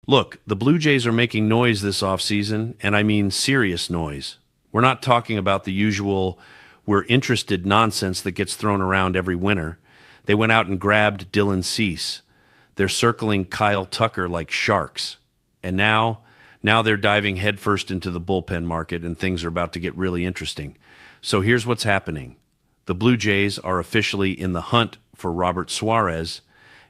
Look, the Blue Jays are making noise this offseason, and I mean serious noise. We're not talking about the usual we're interested nonsense that gets thrown around every winter. They went out and grabbed Dylan Cease. They're circling Kyle Tucker like sharks. And now they're diving headfirst into the bullpen market, and things are about to get really interesting. So here's what's happening. The Blue Jays are officially in the hunt for Robert Suarez,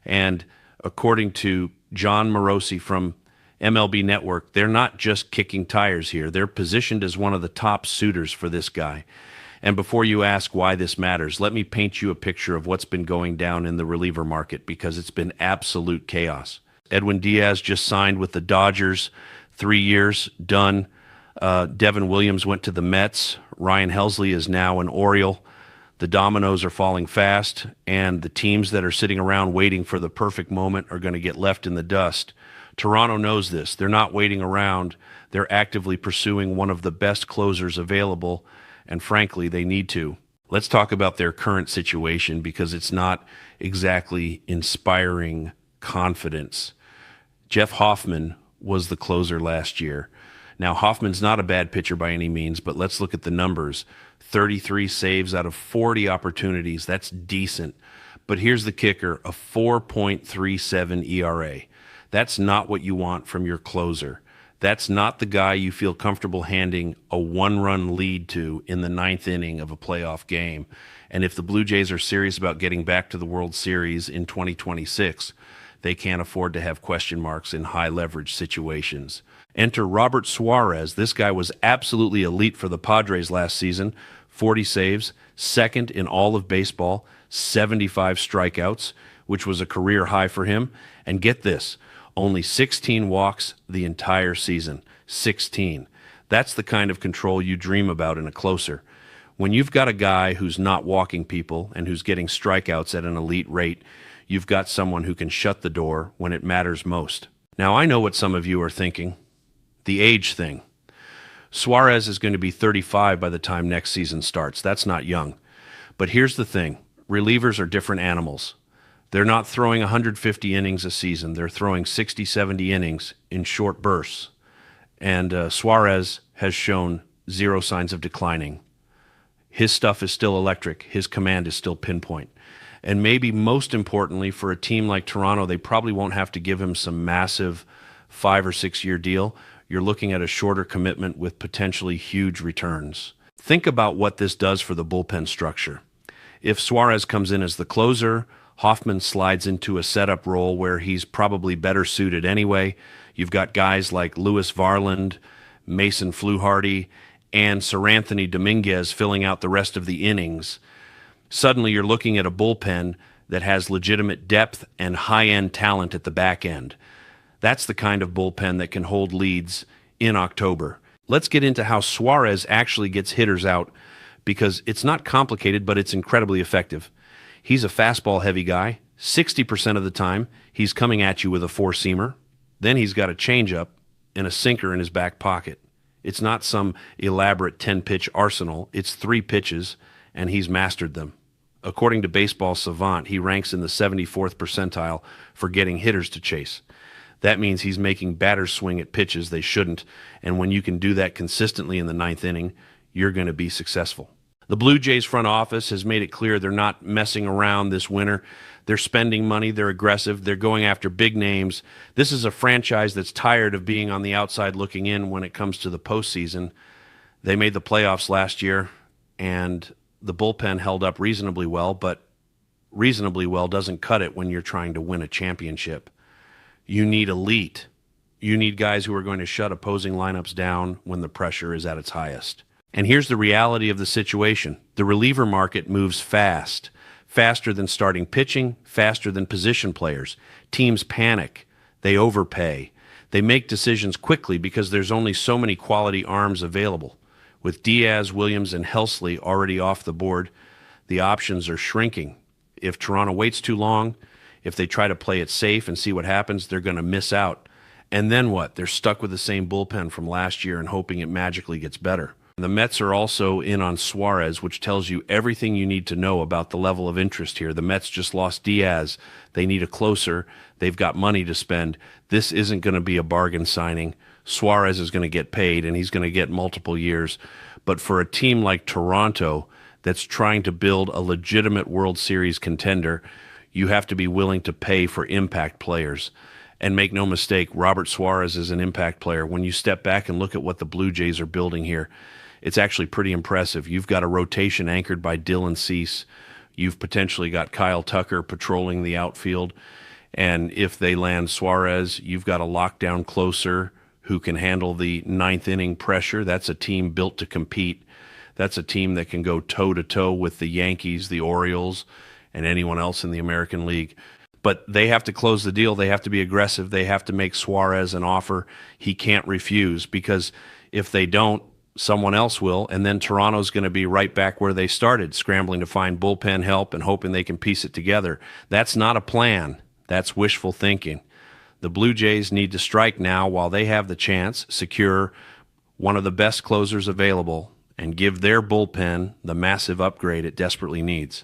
and according to John Morosi from MLB Network, they're not just kicking tires here. They're positioned as one of the top suitors for this guy. And before you ask why this matters, let me paint you a picture of what's been going down in the reliever market, because it's been absolute chaos. Edwin Diaz just signed with the Dodgers, 3 years, done. Devin Williams went to the Mets. Ryan Helsley is now an Oriole. The dominoes are falling fast, and the teams that are sitting around waiting for the perfect moment are going to get left in the dust. Toronto knows this. They're not waiting around. They're actively pursuing one of the best closers available, and frankly, they need to. Let's talk about their current situation, because it's not exactly inspiring confidence. Jeff Hoffman was the closer last year. Now, Hoffman's not a bad pitcher by any means, but let's look at the numbers. 33 saves out of 40 opportunities. That's decent. But here's the kicker, a 4.37 ERA. That's not what you want from your closer. That's not the guy you feel comfortable handing a one-run lead to in the ninth inning of a playoff game. And if the Blue Jays are serious about getting back to the World Series in 2026, they can't afford to have question marks in high-leverage situations. Enter Robert Suarez. This guy was absolutely elite for the Padres last season. 40 saves, second in all of baseball, 75 strikeouts, which was a career high for him. And get this, only 16 walks the entire season. 16. That's the kind of control you dream about in a closer. When you've got a guy who's not walking people and who's getting strikeouts at an elite rate, you've got someone who can shut the door when it matters most. Now, I know what some of you are thinking. The age thing. Suarez is going to be 35 by the time next season starts. That's not young. But here's the thing. Relievers are different animals. They're not throwing 150 innings a season. They're throwing 60, 70 innings in short bursts. And Suarez has shown zero signs of declining. His stuff is still electric. His command is still pinpoint. And maybe most importantly, for a team like Toronto, they probably won't have to give him some massive 5 or 6 year deal. You're looking at a shorter commitment with potentially huge returns. Think about what this does for the bullpen structure. If Suarez comes in as the closer, Hoffman slides into a setup role where he's probably better suited anyway. You've got guys like Louis Varland, Mason Fluharty, and Seranthony Dominguez filling out the rest of the innings. Suddenly you're looking at a bullpen that has legitimate depth and high-end talent at the back end. That's the kind of bullpen that can hold leads in October. Let's get into how Suarez actually gets hitters out, because it's not complicated, but it's incredibly effective. He's a fastball-heavy guy. 60% of the time, he's coming at you with a four-seamer. Then he's got a changeup and a sinker in his back pocket. It's not some elaborate 10-pitch arsenal. It's 3 pitches, and he's mastered them. According to Baseball Savant, he ranks in the 74th percentile for getting hitters to chase. That means he's making batters swing at pitches they shouldn't, and when you can do that consistently in the ninth inning, you're going to be successful. The Blue Jays front office has made it clear they're not messing around this winter. They're spending money, they're aggressive, they're going after big names. This is a franchise that's tired of being on the outside looking in when it comes to the postseason. They made the playoffs last year, and the bullpen held up reasonably well, but reasonably well doesn't cut it when you're trying to win a championship. You need elite. You need guys who are going to shut opposing lineups down when the pressure is at its highest. And here's the reality of the situation. The reliever market moves fast, faster than starting pitching, faster than position players. Teams panic. They overpay. They make decisions quickly because there's only so many quality arms available. With Diaz, Williams, and Helsley already off the board, the options are shrinking. If Toronto waits too long, if they try to play it safe and see what happens, they're going to miss out. And then what? They're stuck with the same bullpen from last year and hoping it magically gets better. The Mets are also in on Suarez, which tells you everything you need to know about the level of interest here. The Mets just lost Diaz. They need a closer. They've got money to spend. This isn't going to be a bargain signing. Suarez is going to get paid, and he's going to get multiple years. But for a team like Toronto that's trying to build a legitimate World Series contender, you have to be willing to pay for impact players. And make no mistake, Robert Suarez is an impact player. When you step back and look at what the Blue Jays are building here, it's actually pretty impressive. You've got a rotation anchored by Dylan Cease. You've potentially got Kyle Tucker patrolling the outfield. And if they land Suarez, you've got a lockdown closer who can handle the ninth inning pressure. That's a team built to compete. That's a team that can go toe-to-toe with the Yankees, the Orioles, and anyone else in the American League. But they have to close the deal. They have to be aggressive. They have to make Suarez an offer he can't refuse, because if they don't, someone else will, and then Toronto's going to be right back where they started, scrambling to find bullpen help and hoping they can piece it together. That's not a plan. That's wishful thinking. The Blue Jays need to strike now while they have the chance, secure one of the best closers available, and give their bullpen the massive upgrade it desperately needs.